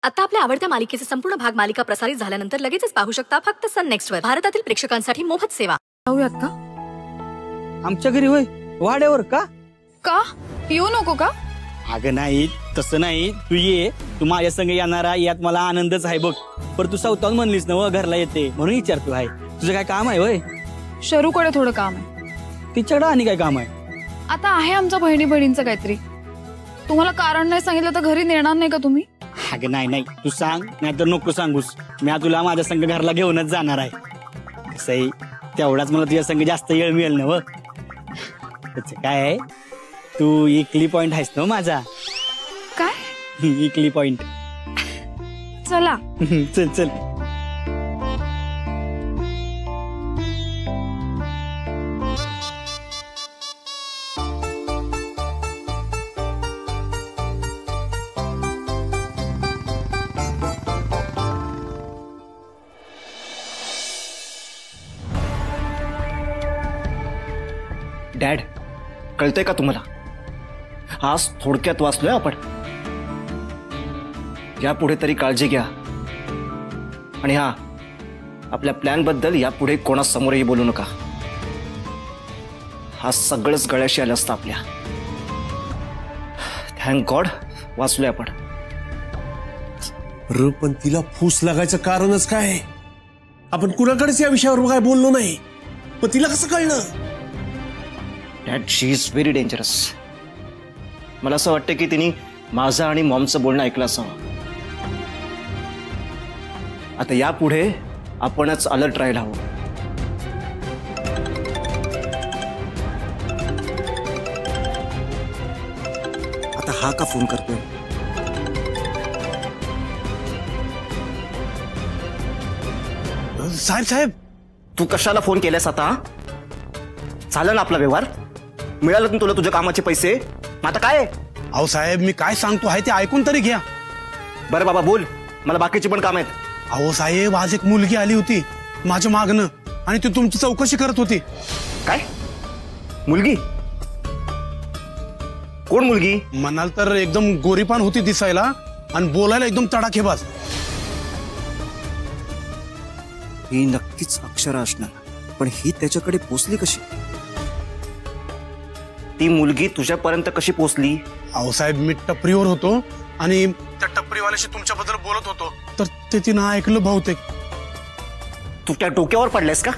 आता आपल्या आवडत्या मालिकेचे संपूर्ण भाग मालिका प्रसारित झाल्यानंतर लगेचच पाहू शकता फक्त सन नेक्स्ट वर. भारतातील प्रेक्षकांसाठी मोफत सेवा. जाऊयात का? आमच्या घरी होय? वाड्यावर का? का येऊ नको का? अगं नाही, तसं नाही. तू ये, तू माझ्या संग येणारा यात मला आनंदच आहे बघ. पण तू सावताहून म्हणलीस ना घरला येते म्हणून विचारतो आहे. तुझं काय काम आहे होय? शरूकडे थोडं काम आहे. तिच्याकडं आणि काय काम आहे? आता आहे आमच्या बहिणींचं काहीतरी. तुम्हाला कारण नाही सांगितलं तर घरी नेणार नाही का तुम्ही? अगं नाही नाही, तू सांग, नाहीतर नको सांगूस. मी तुला माझ्या संग घरला घेऊनच जाणार आहे. कसंही तेवढाच मला तुझ्या संग जास्त वेळ मिळेल ना. त्याचं काय आहे, तू इकली पॉइंट आहेस ना माझा. काय इकली पॉइंट? चला चल चल. डॅड, कळतंय का तुम्हाला? आज थोडक्यात वाचलोय आपण. यापुढे तरी काळजी घ्या. आणि हा, आपल्या प्लॅन बद्दल यापुढे कोणासमोरही बोलू नका. हा सगळंच गळ्याशी आलं असतं आपल्या. थँक गॉड वाचलोय आपण. पण तिला फूस लागायचं कारणच काय? आपण कुणाकडेच या विषयावर काय बोललो नाही. पण तिला कसं कळलं? Dad, she is very dangerous. मला असं वाटतं की तिने माझं आणि मॉमचं बोलणं ऐकलं असावं. आता यापुढे आपणच अलर्ट राहायला हवं. आता हा का फोन करतोय? साहेब, तू कशाला फोन केलास आता? झालं ना आपला व्यवहार? मिळालं ना तुला तुझ्या कामाचे पैसे? आता काय? अहो साहेब, मी काय सांगतो आहे ते ऐकून तरी घ्या. बरं बाबा बोल, मला बाकीची पण काम आहेत. अहो साहेब, आज एक मुलगी आली होती माझ्या मागणं आणि ती तुमची चौकशी करत होती. काय? मुलगी? कोण मुलगी? म्हणाल तर एकदम गोरीपान होती दिसायला आणि बोलायला एकदम तडाखेबाज. ही नक्कीच अक्षरा असणार, पण ही त्याच्याकडे पोचली कशी? ती मुलगी तुझ्यापर्यंत कशी पोचली? अहो साहेब, मी टपरीवर होतो आणि त्या टपरीवाल्याशी तुमच्याबद्दल बोलत होतो तर ते तिनं ऐकलं बहुतेक. तू त्या डोक्यावर पडलायस का?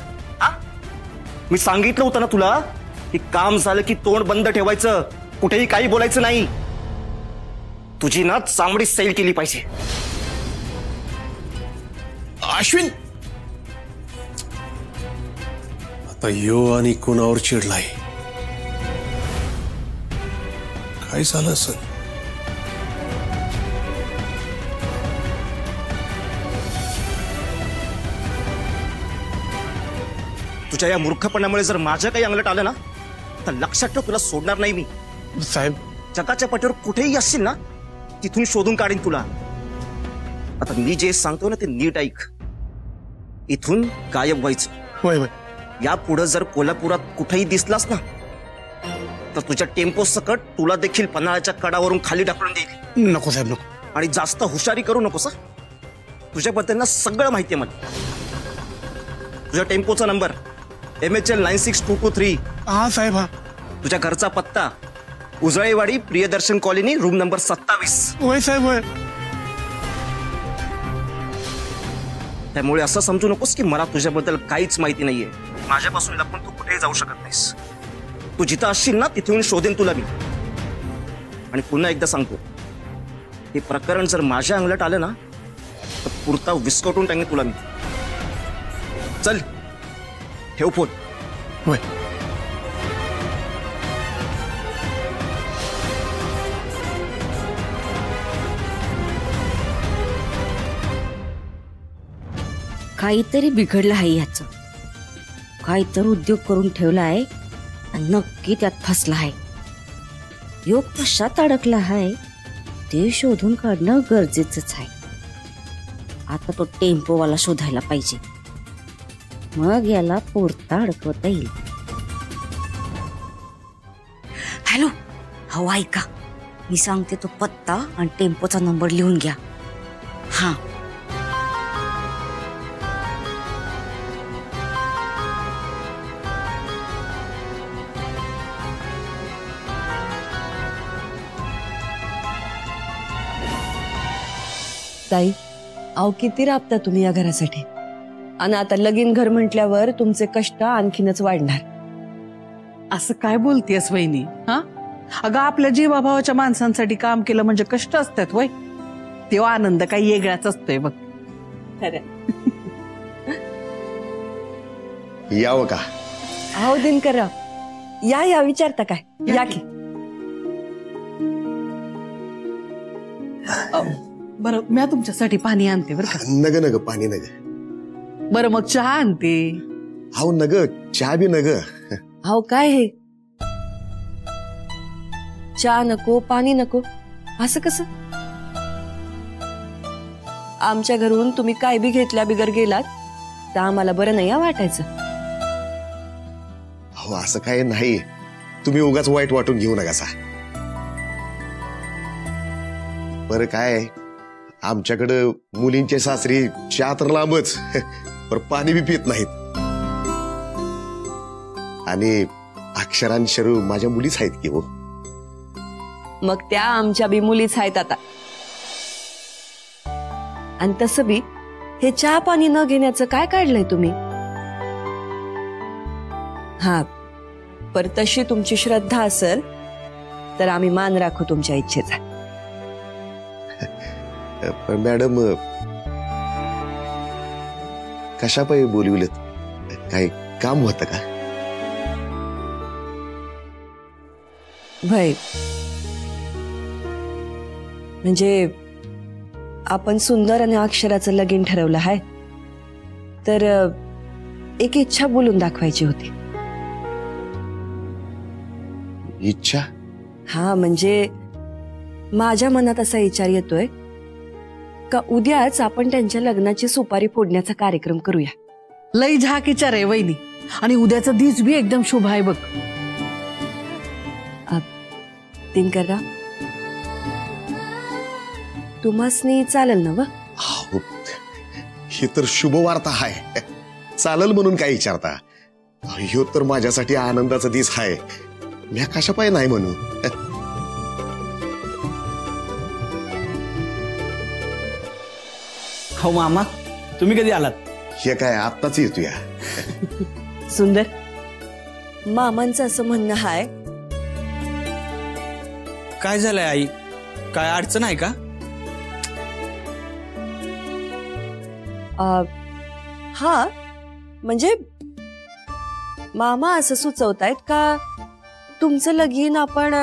मी सांगितलं होतं ना तुला की काम झालं की तोंड बंद ठेवायचं, कुठेही काही बोलायचं नाही. तुझी ना चामडी सैल केली पाहिजे. अश्विन, आता यो आणि कोणावर चिडलाय? काय झालं सर? तुझ्या या मूर्खपणामुळे जर माझ्या काही अंगलट आलं ना तर लक्षात ठेव, तुला सोडणार नाही मी. साहेब, जगाच्या पाठीवर कुठेही असशील ना तिथून शोधून काढीन तुला. आता मी जे सांगतो ना ते नीट ऐक. इथून गायब व्हायचं. होय होय. यापुढे जर कोल्हापुरात कुठेही दिसलास ना तर तुझ्या टेम्पो सकट तुला देखील पन्हाळ्याच्या कडावरून खाली ढकलून देईल. नको साहेब, नको. आणि जास्त हुशारी करू नकोस. तुझ्याबद्दल ना सगळं माहितीये मला. तुझ्या टेम्पोचा नंबर MHL 96223. हा साहेब. हा, तुझ्या घरचा पत्ता उजळेवाडी प्रियदर्शन कॉलनी रूम नंबर 27. होय साहेब, होय. त्यामुळे असं समजू नकोस की मला तुझ्याबद्दल काहीच माहिती नाहीये. माझ्यापासून लपून तू कुठेही जाऊ शकत नाहीस. तू जिथं असशील ना तिथून शोधेन तुला मी. आणि पुन्हा एकदा सांगतो, हे प्रकरण जर माझ्या अंगलट आलं ना तर पुरता विस्कटून टाकेन तुला मी. चल ठेव फोन. होय. काहीतरी बिघडलं आहे ह्याचं. काहीतरी उद्योग करून ठेवला आहे आणि नक्की त्यात फसला आहे. योग कशात अडकला आहे ते शोधून काढणं गरजेचंच आहे. आता तो टेम्पोवाला शोधायला पाहिजे, मग याला पोरता अडकवता येईल. हॅलो, हो ऐका, मी सांगते तो पत्ता आणि टेम्पोचा नंबर लिहून घ्या. हा. ताई, अहो किती राबता तुम्ही या घरासाठी, आणि आता लगीन घर म्हटल्यावर तुमचे कष्ट आणखीनच वाढणार. असं काय बोलतेस वहिनी? हा, अगं आपल्या जीवाभावाच्या माणसांसाठी काम केलं म्हणजे कष्ट असतात वय, तेव्हा आनंद काही वेगळाच असतोय बघ. यावं का? अहो दिनकरराव, या या विचारता काय, या की. बरं, मी तुमच्यासाठी पाणी आणते बरं का. नग नग पाणी नग. बरं मग चहा आणते. हाव नग, चहा बी नग. अहो काय हे, चहा नको पाणी नको असं कसं? आमच्या घरून तुम्ही काय बी घेतल्या बिगर गेलात तर आम्हाला बरं नाही वाटायचं. हो असं काय नाही, तुम्ही उगाच वाईट वाटून घेऊ नका. बरं काय, आमच्याकडं मुलींचे सासरी चहा तर लांबच, पर पाणी बी पित नाहीत. आणि अक्षरान शरू माझ्या मुलीच आहेत की हो. मग त्या आमच्या बी मुलीच आहेत आता. आणि तसं बी हे चहा पाणी न घेण्याचं काय काढलंय तुम्ही? हा, पर तशी तुमची श्रद्धा असेल तर आम्ही मान राखू तुमच्या इच्छेचा. पण मॅडम, कशा पायी बोलविलेत? काय काम होतं का? भाई, म्हणजे आपण सुंदर आणि अक्षराचं लगीन ठरवलं आहे, तर एक इच्छा बोलून दाखवायची होती. इच्छा? हा, म्हणजे माझ्या मनात असा विचार येतोय का उद्याच आपण त्यांच्या लग्नाची सुपारी फोडण्याचा कार्यक्रम करूया. लई झाकीचार आहे वहिनी, आणि उद्याचा दिवस बी एकदम शुभ आहे बघ. दिनकरराव, तुम्हासनी चालेल ना? व ही तर शुभ वार्ता आहे, चालेल म्हणून काय विचारता? ह्यो तर माझ्यासाठी आनंदाचा दिस आहे, मी कशा पाय नाही म्हणू. हो मामा, तुम्ही कधी आलात? हे काय आत्ताच येतोया. सुंदर, मामांचं असं म्हणणं आहे. काय झालंय आई? काय अडचण आहे का? हा, म्हणजे मामा असं सुचवतायत का तुमचं लगीन आपण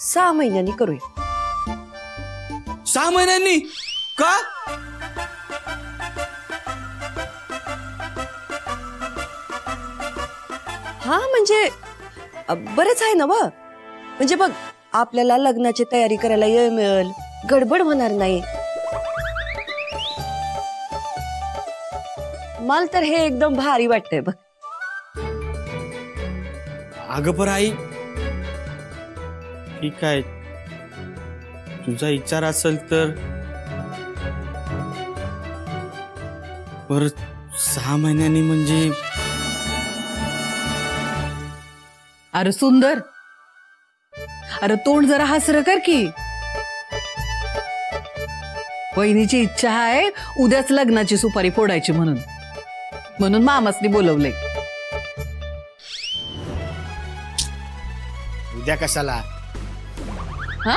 6 महिन्यांनी करूया. 6 महिन्यांनी का? हा, म्हणजे बरंच आहे ना व. म्हणजे बघ, आपल्याला लग्नाची तयारी करायला वेळ मिळेल, गडबड होणार नाही. मला तर हे एकदम भारी वाटतंय बघ. अगं पर आई, ठीक आहे, तुझा विचार असेल तर परत 6 महिन्यांनी म्हणजे. अरे सुंदर, अरे तोंड जरा हसरं कर की. वहिनीची इच्छा आहे उद्याच लग्नाची सुपारी फोडायची, म्हणून मामासनी बोलवलंय. उद्या कशाला? हा,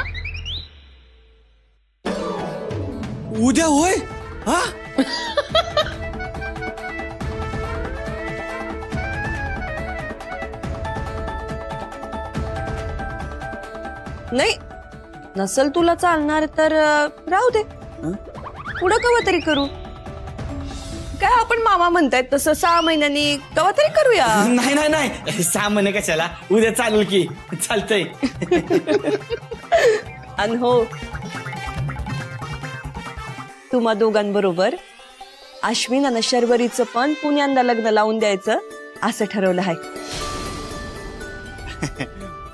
उद्या होय? हा, नाही, नसल तुला चालणार तर राहू दे, पुढं कवा तरी करू. काय आपण मामा म्हणतायत तसं 6 महिन्यांनी कवा तरी करूया. नाही नाही नाही, 6 महिने कशाला, उद्या चालेल की, चालतंय. आणि हो, तुम्हा दोघांबरोबर अश्विन आणि शर्वरीचं पण पुण्यांदा लग्न लावून द्यायचं असं ठरवलं आहे.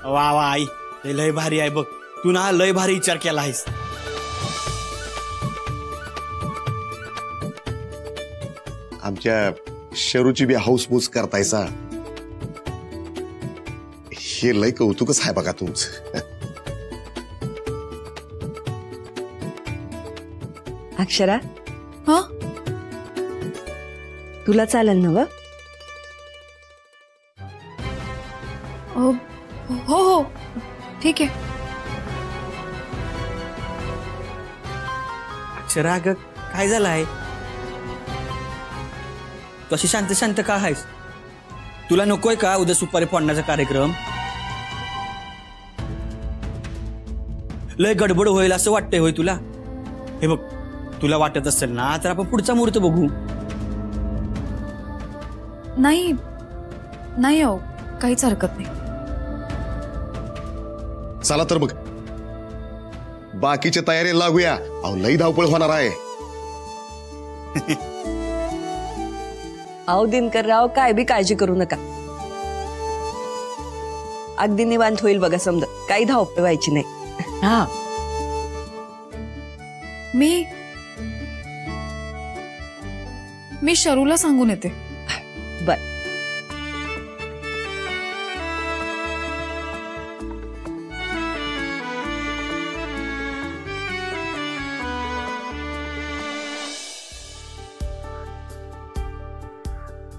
वा वा आई, हे लय भारी आहे बघ, तू ना लय भारी विचार केला आहेस. आमच्या शरूची बी हाऊसमूस करतायसा, हे लय कौतुकच आहे बघा तुमचं. अक्षरा, हा तुला चालेल ना व? हो हो ठीक आहे. अक्षरा अगं काय झालं आहे? तू अशी शांत शांत का आहेस? तुला नकोय का उद्या सुपारी फोडण्याचा कार्यक्रम? लय गडबड होईल असं वाटतंय होय तुला? हे बघ, तुला वाटत असेल ना तर आपण पुढचा मुहूर्त बघू. नाही नाही हो, काहीच हरकत नाही. चला तर मग बाकीच्या तयारी लागूया. अहो लई धावपळ होणार आहे. अहो दिनकरराव, काय बी काळजी करू नका. अगदी निवांत होईल बघा समजा, काही धावपळ व्हायची नाही. हा मी शरूला सांगून येते. बर.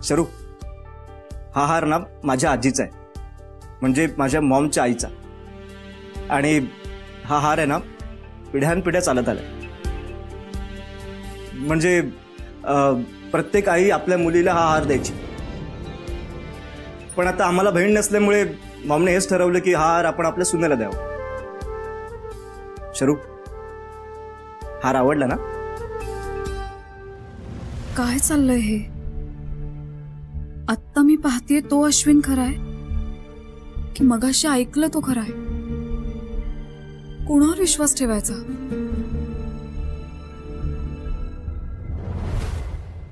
शरू, हा हार ना माझ्या आजीचा आहे, म्हणजे माझ्या मॉमच्या आईचा. आणि हा हार आहे ना पिढ्यानपिढ्या चालत आलाय. म्हणजे प्रत्येक आई आपल्या मुलीला हा हार द्यायची. पण आता आम्हाला बहीण नसल्यामुळे मॉमने हेच ठरवलं की हा हार आपण आपल्या सुनेला द्यावा. शरू, हार आवडला ना? काय चाललंय हे? आत्ता मी पाहतीये तो अश्विन खराय की मगाशी ऐकलं तो खराय? कोणावर विश्वास ठेवायचा?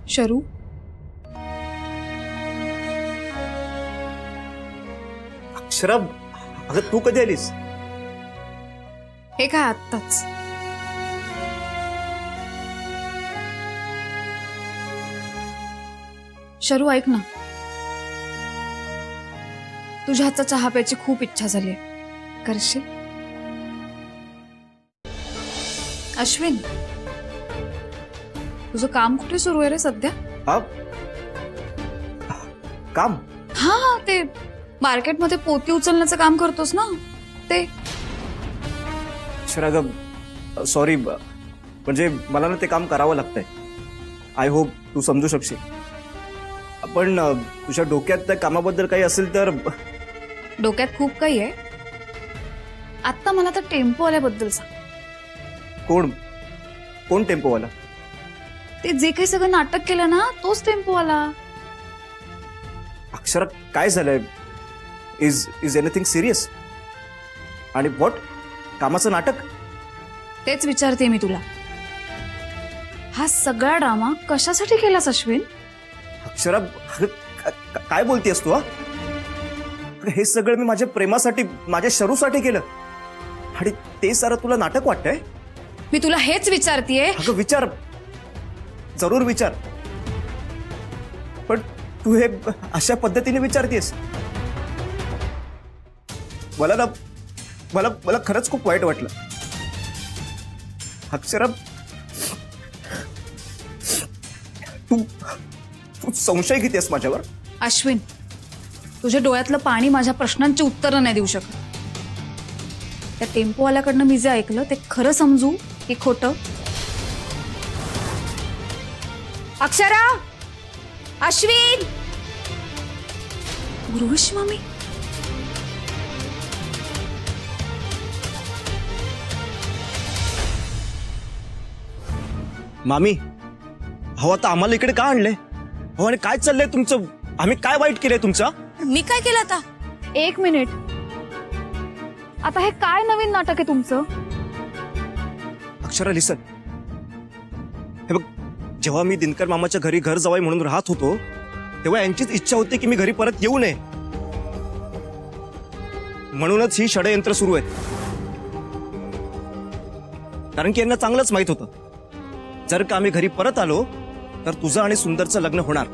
शरू, अक्षरा, अगं तू कधी आलीस? हे काय आत्ताच? शरू ऐक ना, तुझ्या हातचा चहा प्यायची खूप इच्छा झाली. करशील? अश्विन, तुझं काम कुठे सुरू आहे रे सध्या? काम? हा, ते मार्केटमध्ये पोती उचलण्याचं काम करतोस ना ते. अक्षरा सॉरी, म्हणजे मला ना ते काम करावं लागतंय. आय होप तू समजू शकशील. पण तुझ्या डोक्यात त्या कामाबद्दल काही असेल तर? डोक्यात खूप काही आहे. आता मला तर टेम्पोवाल्याबद्दल सांग. कोण टेम्पोवाला? ते जे काही सगळं नाटक केलं ना, तोच टेम्पोवाला. अक्षरा, काय झालंय? Is anything serious? आणि व्हॉट? कामाचं नाटक? तेच विचारते मी तुला. हा सगळा ड्रामा कशासाठी केलास अश्विन? अक्षरा, काय बोलतेस तू? हे सगळं मी माझ्या प्रेमासाठी, माझ्या शरूसाठी केलं, आणि ते सारं तुला नाटक वाटतंय? मी तुला हेच विचारतेय. अगं विचार, जरूर विचार. पण तू हे अशा पद्धतीने विचारतेस? मला खरंच खूप वाईट वाटलं. अक्षरा, तू संशय घेतेस माझ्यावर? अश्विन, तुझ्या डोळ्यातलं पाणी माझ्या प्रश्नांची उत्तरं नाही देऊ शकत. त्या टेम्पोवाल्याकडनं मी जे ऐकलं ते खरं समजू की खोटं? अक्षरा, अश्विन, उर्वशी मामी, मामी, हो आता आम्हाला इकडे का आणलंय? हो, आणि काय चाललंय तुमचं? आम्ही काय वाईट केलंय तुमचं? मी काय केलं आता? एक मिनिट. आता हे काय नवीन नाटक आहे तुमचं? अक्षरा लिसन, हे बघ, जेव्हा मी दिनकर मामाच्या घरी घर जावई म्हणून राहत होतो तेव्हा यांचीच इच्छा होती की मी घरी परत येऊ नये. म्हणूनच ही षडयंत्र सुरू आहे. कारण की यांना चांगलंच माहित होतं, जर का आम्ही घरी परत आलो तर तुझं आणि सुंदरचं लग्न होणार,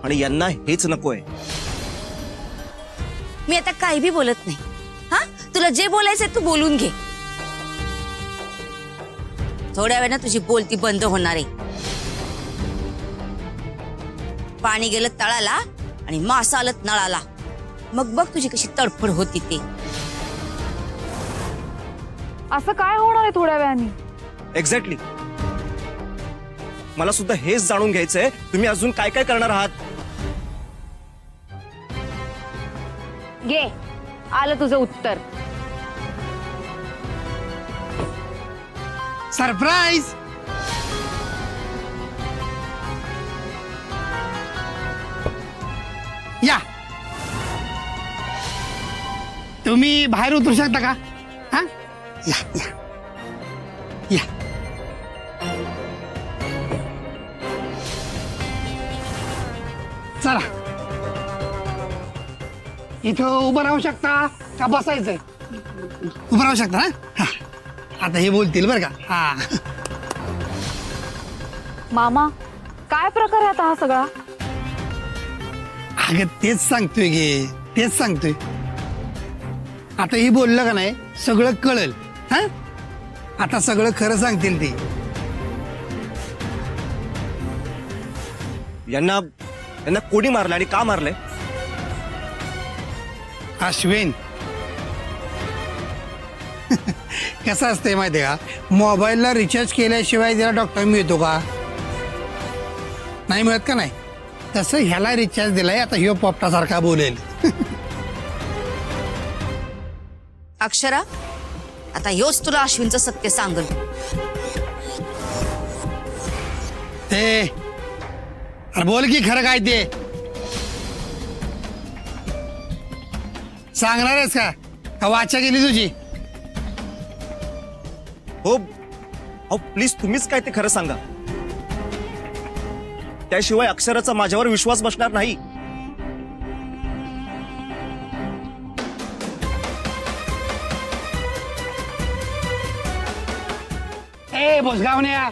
आणि यांना हेच नकोय. मी आता काही बी बोलत नाही. हा, तुला जे बोलायचंय तू बोलून घे. थोड्या वेळानं तुझी बोलती बंद होणार आहे. पाणी गेलं तळाला आणि मासा आलत नळाला, मग बघ तुझी कशी तडफड होती ते. असं काय होणार आहे थोड्या वेळाने? एक्झॅक्टली. मला सुद्धा हेच जाणून घ्यायचंय, तुम्ही अजून काय काय करणार आहात. घे, आलं तुझं उत्तर. सरप्राईज. या, तुम्ही बाहेर उतरू शकता का? हा, या या या. चला, इथं उभं राहू शकता का बसायचंय? उभं राहू शकता ना? हा, आता हे बोलतील बरं का. हा, मामा, काय प्रकार आहे आता हा सगळा? अगं तेच सांगतोय गे, तेच सांगतोय. आता ही बोललं का नाही सगळं कळेल. हा, आता सगळं खरं सांगतील ती. यांना यांना कोणी मारलं आणि का मारलंय? अश्विन, कसं असतंय माहितीये का, मोबाईलला रिचार्ज केल्याशिवाय त्याला डॉक्टर मिळतो का? नाही मिळत का नाही? तसं ह्याला रिचार्ज दिलाय, आता ह्यो पोपटासारखा बोलेल. अक्षरा, आता ह्योच तुला अश्विनचं सत्य सांगल. ते अरे बोल की खरं काय ते सांगणार आहेस का वाचा गेली तुझी? हो, अहो प्लीज तुम्हीच काय ते खरं सांगा, त्याशिवाय अक्षराचा माझ्यावर विश्वास बसणार नाही. ए भोसगावण्या,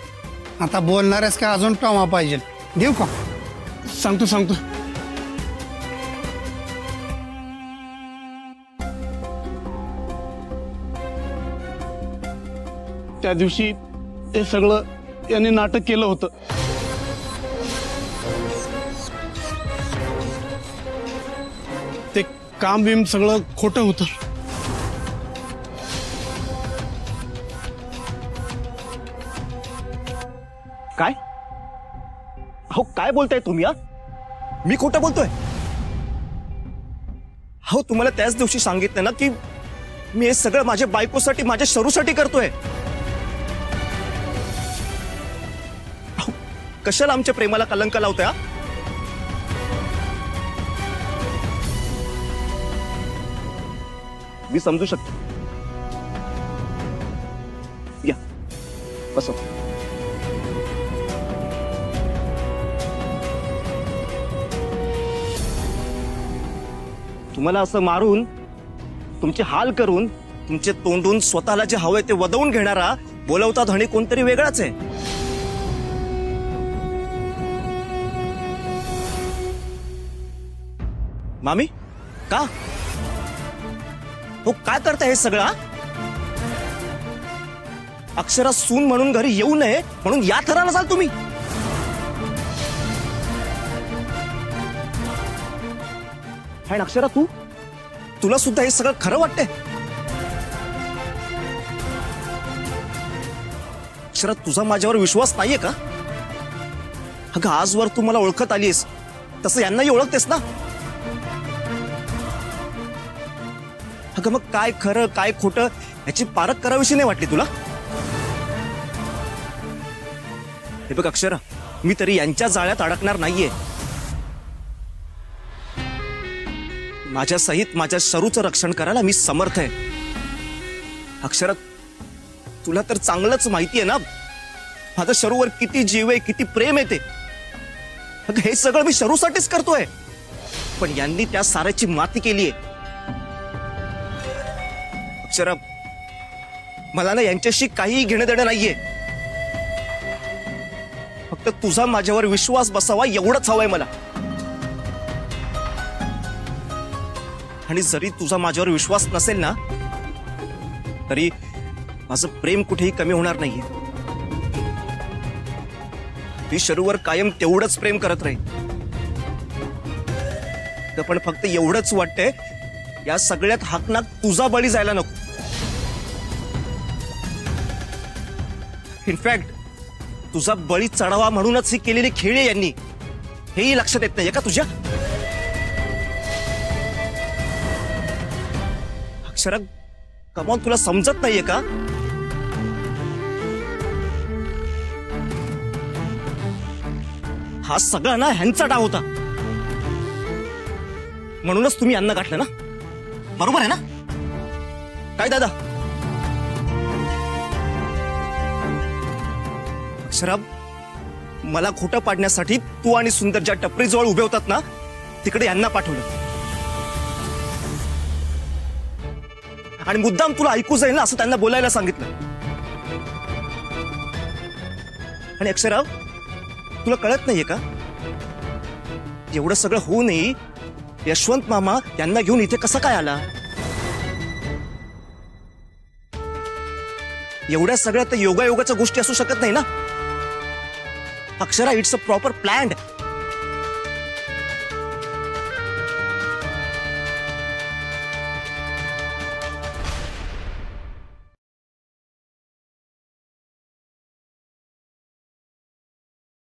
आता बोलणार आहेस का अजून टॉमा पाहिजे? देऊ का? सांगतो सांगतो. त्या दिवशी हे सगळं यांनी नाटक केलं होतं. ते काम बिम सगळं खोटं होतं. काय? अहो काय बोलताय तुम्ही? मी खोटं बोलतोय? हो, तुम्हाला त्याच दिवशी सांगितलं ना की मी हे सगळं माझ्या बायकोसाठी, माझ्या शरूसाठी करतोय. कशाला आमच्या प्रेमाला कलंक लावतोय? मी समजू शकतो. या बसो. तुम्हाला असं मारून, तुमचे हाल करून, तुमचे तोंडून स्वतःला जे हवंय ते वदवून घेणारा बोलवता धणी कोणतरी वेगळाच आहे. मामी, का हो काय करताय हे सगळं? अक्षरा सून म्हणून घरी येऊ नये म्हणून या थराला जाल तुम्ही? आणि अक्षरा, तुला सुद्धा हे सगळं खरं वाटतंय? अक्षरा, तुझा माझ्यावर विश्वास नाहीये का? अगं आजवर तू मला ओळखत आलीस तसं यांनाही ओळखतेस ना? अगं मग काय खरं काय खोटं याची पारख करावीशी नाही वाटली तुला? हे बघ अक्षरा, मी तरी यांच्या जाळ्यात अडकणार नाहीये. माझ्या सहित माझ्या शरूचं रक्षण करायला मी समर्थ आहे. अक्षरा, तुला तर चांगलंच माहितीये ना माझं शरूवर किती जीव आहे, किती प्रेम आहे ते. हे सगळं मी शरूसाठीच करतोय, पण यांनी त्या साऱ्याची माती केलीये. अक्षरा, मला ना यांच्याशी काही घेणं देणं नाहीये. फक्त तुझा माझ्यावर विश्वास बसावा एवढंच हवंय मला. आणि जरी तुझा माझ्यावर विश्वास नसेल ना तरी माझं प्रेम कुठेही कमी होणार नाहीये. ती शरूवर कायम तेवढंच प्रेम करत राहील. पण फक्त एवढंच वाटतंय या सगळ्यात हाकनाक तुझा बळी जायला नको. इनफॅक्ट तुझा बळी चढावा म्हणूनच ही केलेली खेळी यांनी हेही लक्षात येत नाहीये का तुझ्या? अक्षरा कमॉन, तुला समजत नाहीये का? हा सगळा ना ह्यांचा डाव होता. म्हणूनच तुम्ही यांना गाठलं ना, बरोबर आहे ना? काय दादा? अक्षरा, मला खोटं पाडण्यासाठी तू आणि सुंदर ज्या टपरीजवळ उभे होतात ना तिकडे यांना पाठवलं. आणि मुद्दाम तुला ऐकू जाईल ना असं त्यांना बोलायला सांगितलं. आणि अक्षरा, तुला कळत नाहीये का एवढं सगळं होऊनही यशवंत मामा यांना घेऊन इथे कसा काय आला? एवढ्या सगळ्या तर योगायोगाच्या गोष्टी असू शकत नाही ना Akshara. It's a proper planned.